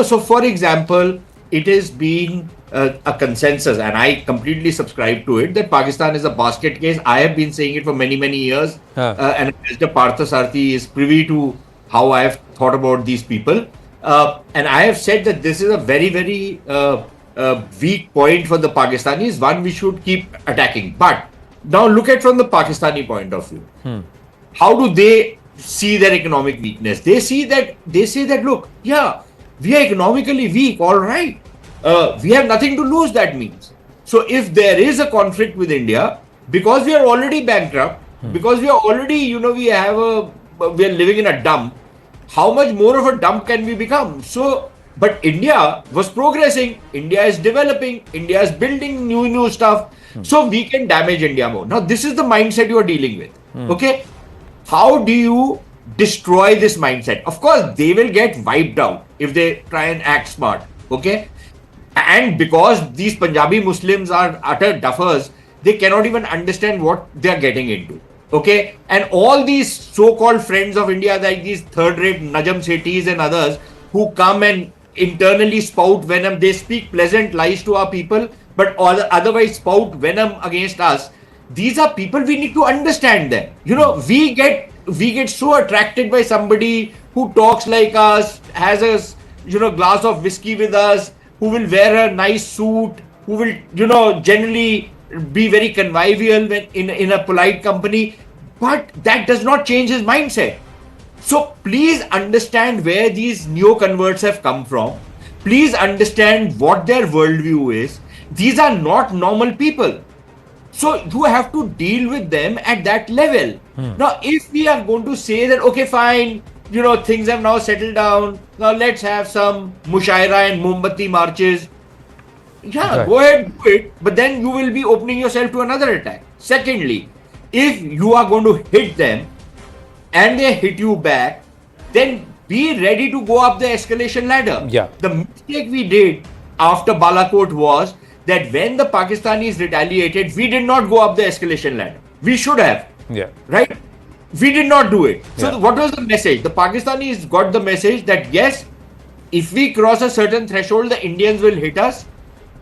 So for example, it has been a consensus, and I completely subscribe to it, that Pakistan is a basket case. I have been saying it for many, many years. And Mr. Parthasarathi is privy to how I have thought about these people. And I have said that this is a very, very weak point for the Pakistanis, one we should keep attacking. But now look at from the Pakistani point of view. How do they see their economic weakness? They say that, look, yeah, we are economically weak, all right. We have nothing to lose, that means. So if there is a conflict with India, because we are already bankrupt, because we are already, we are living in a dump, how much more of a dump can we become? So, but India was progressing, India is developing, India is building new stuff. So we can damage India more. Now, this is the mindset you are dealing with. Okay. How do you destroy this mindset? Of course, they will get wiped out if they try and act smart. Okay. And because these Punjabi Muslims are utter duffers, they cannot even understand what they are getting into. Okay. And all these so-called friends of India, like these third-rate Najam Sethis and others who come and internally spout venom, they speak pleasant lies to our people, but otherwise spout venom against us. These are people, we need to understand them. We get so attracted by somebody who talks like us, has a glass of whiskey with us, who will wear a nice suit, who will generally be very convivial when in a polite company, but that does not change his mindset. So please understand where these neo-converts have come from. Please understand what their worldview is. These are not normal people. So you have to deal with them at that level. Now, if we are going to say that, okay, fine, things have now settled down, now let's have some mushaira and Mombatti marches. Yeah, right. Go ahead, do it. But then you will be opening yourself to another attack. Secondly, if you are going to hit them and they hit you back, then be ready to go up the escalation ladder. Yeah. The mistake we did after Balakot was that when the Pakistanis retaliated, we did not go up the escalation ladder. We should have. Yeah. Right? We did not do it. So what was the message? The Pakistanis got the message that yes, if we cross a certain threshold, the Indians will hit us.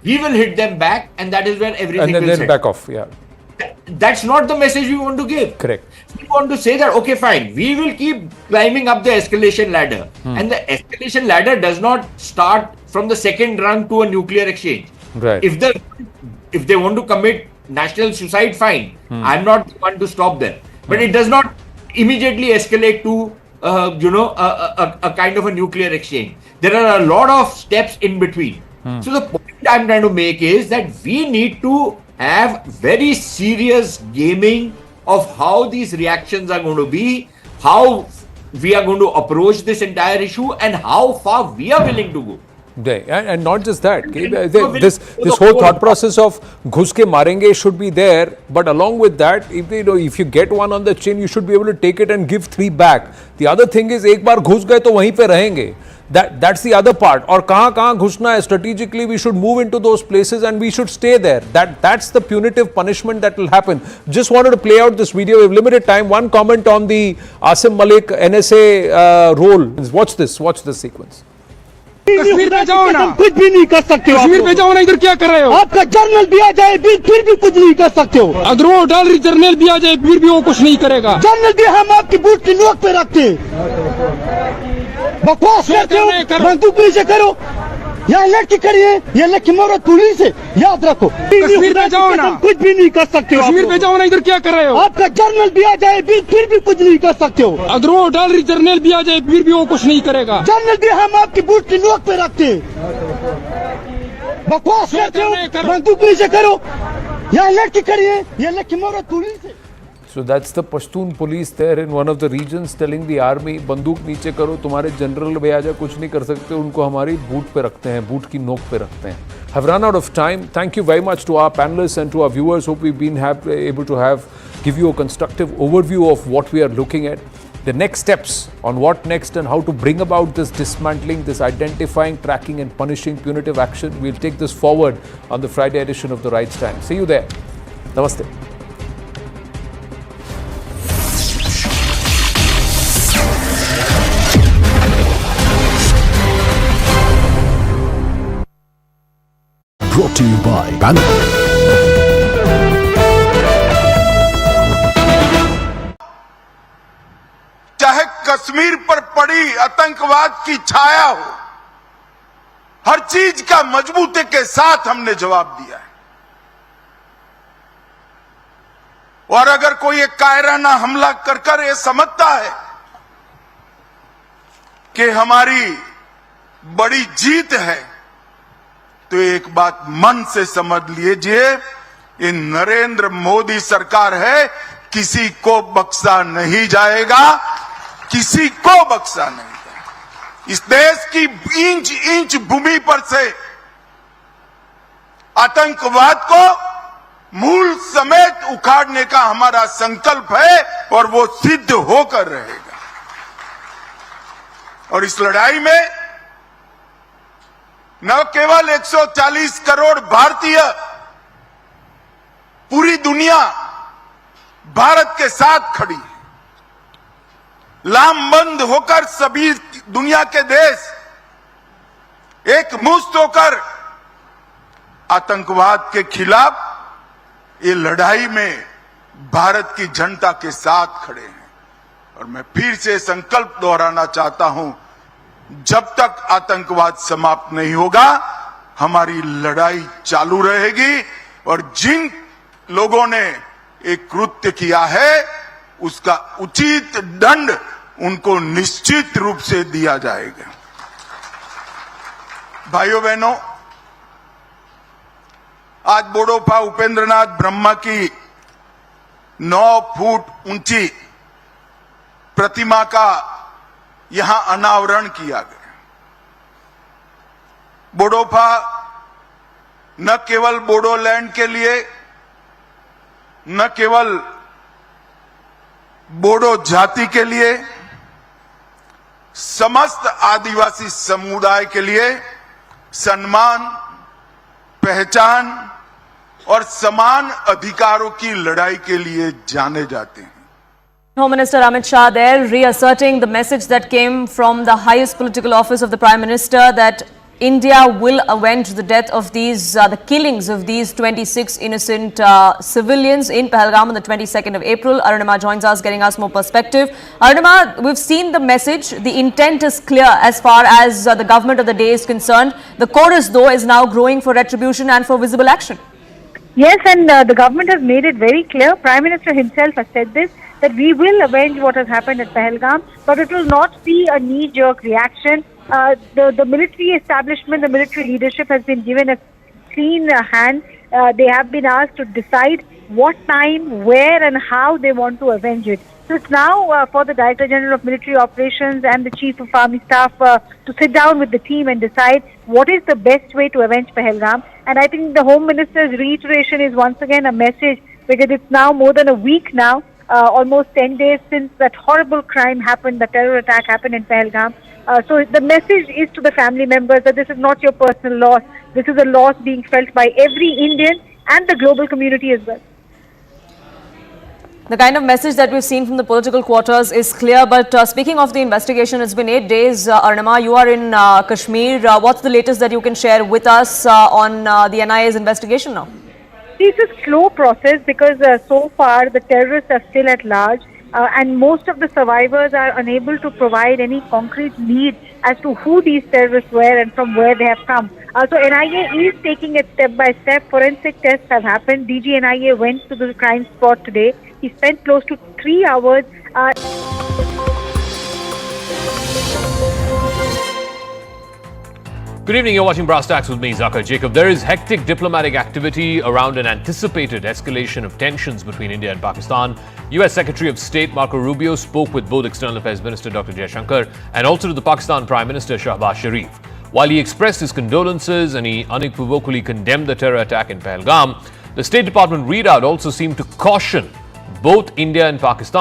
We will hit them back, and that is when everything will set. Back off. Yeah. That's not the message we want to give. Correct. We want to say that, okay, fine, we will keep climbing up the escalation ladder. And the escalation ladder does not start from the second rung to a nuclear exchange. Right. If they want to commit national suicide, fine. I'm not the one to stop them. But it does not immediately escalate to a kind of a nuclear exchange. There are a lot of steps in between. So the point I'm trying to make is that we need to have very serious gaming of how these reactions are going to be, how we are going to approach this entire issue, and how far we are willing to go. Right. And not just that, this whole thought process of ghus ke marenge should be there, but along with that, if you get one on the chin, you should be able to take it and give 3 back. The other thing is, ek baar ghus gaye to wahin pe rahenge. That's the other part. Or kahan ghusna hai, strategically we should move into those places and we should stay there. That's the punitive punishment that will happen. Just wanted to play out this video. We have limited time. One comment on the Asim Malik NSA role. Watch this sequence. Kashmir पे जाओ ना, कुछ भी नहीं कर सकते हो। कश्मीर पे जाओ ना, इधर क्या कर रहे हो? आपका जर्नल भी आ जाए फिर भी कुछ नहीं कर सकते हो। अगर वो डॉलर जर्नल भी आ जाए फिर भी वो कुछ नहीं करेगा। जर्नल भी हम आपकी बूट की नोक पे रखते हैं। बकवास करते हो, बंदूक नीचे करो, यहाँ लड़की खड़ी है, ये लड़की मौत पुलिस है, याद रखो। कश्मीर पे जाओ ना, कुछ भी नहीं कर सकते हो। कश्मीर पे जाओ ना, इधर क्या कर रहे हो? आपका जर्नल भी आ जाए फिर भी कुछ नहीं कर सकते हो। अगर वो डाल जर्नल भी आ जाए फिर भी वो कुछ नहीं करेगा। जर्नल भी हम आपकी बूट की नोक पे रखते हैं। बकवास करते हो, बंदूक नीचे करो। यहाँ लड़की खड़ी है, ये लड़की मौत पुलिस है। So that's the Pashtun police there in one of the regions telling the army, बंदूक नीचे करो, तुम्हारे जनरल भी आ जाए, कुछ नहीं कर सकते, उनको हमारी बूट पे रखते हैं, बूट की नोक पे रखते हैं. Have run out of time. Thank you very much to our panelists and to our viewers. Hope we've been able to give you a constructive overview of what we are looking at. The next steps on what next and how to bring about this dismantling, this identifying, tracking and punishing punitive action. We'll take this forward on the Friday edition of The Right Stand. See you there. Namaste. Brought to you by Anand. चाहे कश्मीर पर पड़ी आतंकवाद की छाया हो, हर चीज का मजबूती के साथ हमने जवाब दिया है। और अगर कोई एक कायराना हमला कर ये समझता है कि हमारी बड़ी जीत है, तो एक बात मन से समझ लीजिए, ये नरेंद्र मोदी सरकार है, किसी को बख्शा नहीं जाएगा, किसी को बख्शा नहीं जाएगा। इस देश की इंच इंच भूमि पर से आतंकवाद को मूल समेत उखाड़ने का हमारा संकल्प है और वो सिद्ध होकर रहेगा। और इस लड़ाई में न केवल 140 करोड़ भारतीय, पूरी दुनिया भारत के साथ खड़ी है। लामबंद होकर सभी दुनिया के देश एक मुश्त होकर आतंकवाद के खिलाफ ये लड़ाई में भारत की जनता के साथ खड़े हैं। और मैं फिर से संकल्प दोहराना चाहता हूं, जब तक आतंकवाद समाप्त नहीं होगा, हमारी लड़ाई चालू रहेगी। और जिन लोगों ने एक कृत्य किया है, उसका उचित दंड उनको निश्चित रूप से दिया जाएगा। भाइयों बहनों, आज बोडोफा उपेंद्रनाथ ब्रह्मा की 9 फुट ऊंची प्रतिमा का यहां अनावरण किया गया। बोडोफा न केवल बोडोलैंड के लिए, न केवल बोडो जाति के लिए, समस्त आदिवासी समुदाय के लिए सम्मान, पहचान और समान अधिकारों की लड़ाई के लिए जाने जाते हैं। Home Minister Amit Shah there reasserting the message that came from the highest political office of the Prime Minister that India will avenge the death of these, the killings of these 26 innocent civilians in Pahalgam on the 22nd of April. Arunima joins us, getting us more perspective. Arunima, we've seen the message. The intent is clear as far as the government of the day is concerned. The chorus, though, is now growing for retribution and for visible action. Yes, and the government has made it very clear. Prime Minister himself has said this, that we will avenge what has happened at Pahalgam, but it will not be a knee-jerk reaction. The military establishment, the military leadership has been given a clean hand. They have been asked to decide what time, where and how they want to avenge it. So it's now for the Director General of Military Operations and the Chief of Army Staff to sit down with the team and decide what is the best way to avenge Pahalgam. And I think the Home Minister's reiteration is once again a message, because it's now more than a week now, almost 10 days since that horrible crime happened, the terror attack happened in Pahalgam. So the message is to the family members that this is not your personal loss. This is a loss being felt by every Indian and the global community as well. The kind of message that we've seen from the political quarters is clear. But speaking of the investigation, it's been 8 days. Arunima, you are in Kashmir. What's the latest that you can share with us on the NIA's investigation now? It's a slow process because so far the terrorists are still at large and most of the survivors are unable to provide any concrete lead as to who these terrorists were and from where they have come. So NIA is taking it step by step. Forensic tests have happened. DG NIA went to the crime spot today. He spent close to 3 hours. Good evening, you're watching Brass Tacks with me, Zakir Jacob. There is hectic diplomatic activity around an anticipated escalation of tensions between India and Pakistan. US Secretary of State Marco Rubio spoke with both External Affairs Minister Dr. Jaishankar and also to the Pakistan Prime Minister Shahbaz Sharif. While he expressed his condolences and he unequivocally condemned the terror attack in Pahalgam, the State Department readout also seemed to caution both India and Pakistan